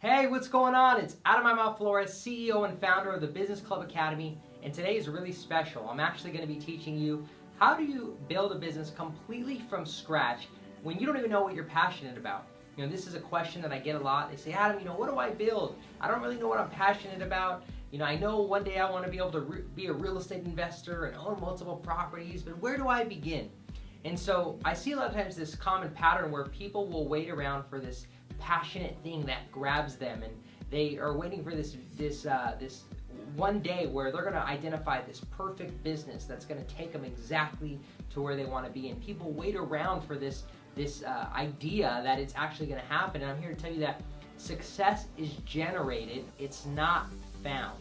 Hey, what's going on? It's Adam My Mouth Flores, CEO and founder of the Business Club Academy, and today is really special. I'm actually going to be teaching you how do you build a business completely from scratch when you don't even know what you're passionate about. You know, this is a question that I get a lot. They say, Adam, what do I build? I don't really know what I'm passionate about. I know one day I want to be able to be a real estate investor and own multiple properties, but where do I begin? And so I see a lot of times this common pattern where people will wait around for this passionate thing that grabs them, and they are waiting for this one day where they're going to identify this perfect business that's going to take them exactly to where they want to be. And people wait around for this idea that it's actually going to happen. And I'm here to tell you that success is generated, it's not found.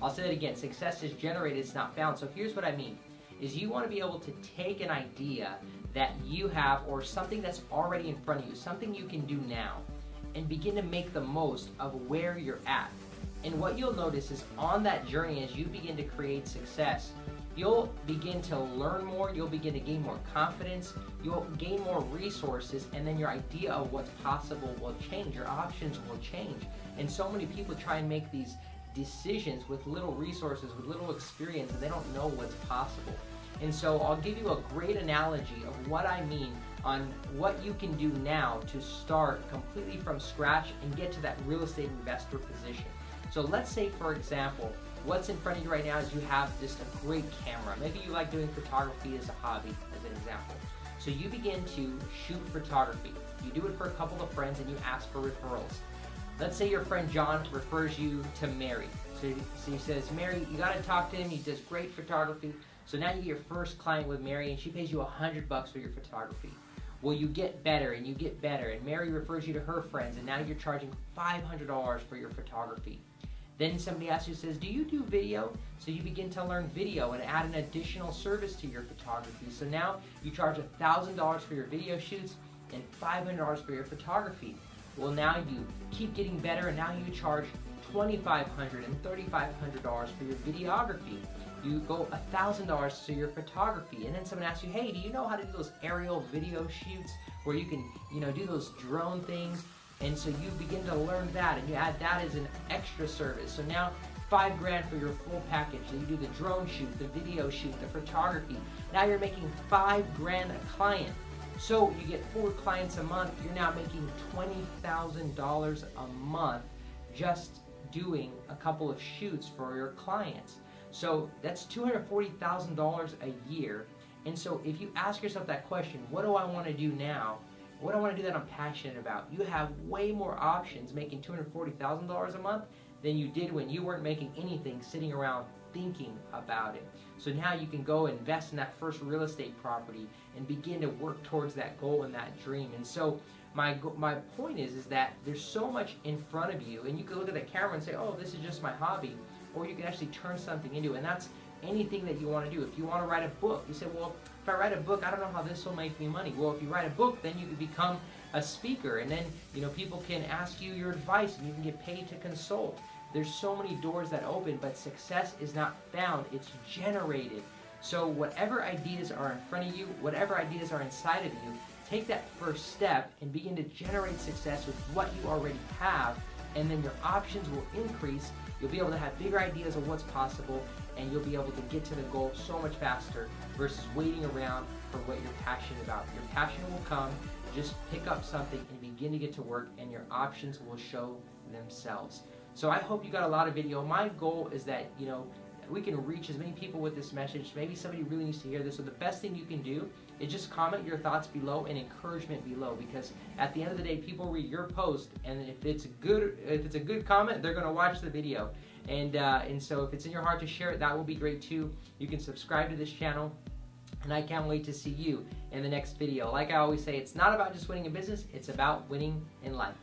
I'll say that again, success is generated, it's not found. So here's what I mean, is you want to be able to take an idea that you have or something that's already in front of you, something you can do now, and begin to make the most of where you're at. And what you'll notice is on that journey, as you begin to create success, you'll begin to learn more, you'll begin to gain more confidence, you'll gain more resources, and then your idea of what's possible will change, your options will change. And so many people try and make these decisions with little resources, with little experience, and they don't know what's possible. And so I'll give you a great analogy of what I mean on what you can do now to start completely from scratch and get to that real estate investor position. So let's say, for example, what's in front of you right now is you have just a great camera. Maybe you like doing photography as a hobby, as an example. So you begin to shoot photography. You do it for a couple of friends and you ask for referrals. Let's say your friend John refers you to Mary. So he says, Mary, you gotta talk to him, he does great photography. So now you get your first client with Mary and she pays you $100 for your photography. Well, you get better and you get better, and Mary refers you to her friends, and now you're charging $500 for your photography. Then somebody asks you, says, do you do video? So you begin to learn video and add an additional service to your photography. So now you charge $1,000 for your video shoots and $500 for your photography. Well, now you keep getting better, and now you charge $2,500 and $3,500 for your videography. You go $1,000 to your photography, and then someone asks you, hey, do you know how to do those aerial video shoots where you can, do those drone things? And so you begin to learn that, and you add that as an extra service. So now $5,000 for your full package. So you do the drone shoot, the video shoot, the photography. Now you're making $5,000 a client. So you get 4 clients a month. You're now making $20,000 a month just doing a couple of shoots for your clients. So that's $240,000 a year. And so if you ask yourself that question, what do I want to do now? What do I want to do that I'm passionate about? You have way more options making $240,000 a month than you did when you weren't making anything, sitting around thinking about it. So now you can go invest in that first real estate property and begin to work towards that goal and that dream. And so my point is that there's so much in front of you, and you can look at that camera and say, oh, this is just my hobby. Or you can actually turn something into it, and that's anything that you want to do. If you want to write a book, you say, well, if I write a book, I don't know how this will make me money. Well, if you write a book, then you can become a speaker, and then people can ask you your advice, and you can get paid to consult. There's so many doors that open, but success is not found, it's generated. So whatever ideas are in front of you, whatever ideas are inside of you, take that first step and begin to generate success with what you already have, and then your options will increase. You'll be able to have bigger ideas of what's possible, and you'll be able to get to the goal so much faster versus waiting around for what you're passionate about. Your passion will come, just pick up something and begin to get to work, and your options will show themselves. So I hope you got a lot of video. My goal is that, we can reach as many people with this message. Maybe somebody really needs to hear this. So the best thing you can do is just comment your thoughts below and encouragement below, because at the end of the day, people read your post, and if it's a good comment, they're going to watch the video. And so if it's in your heart to share it, that will be great too. You can subscribe to this channel, and I can't wait to see you in the next video. Like I always say, it's not about just winning in business, it's about winning in life.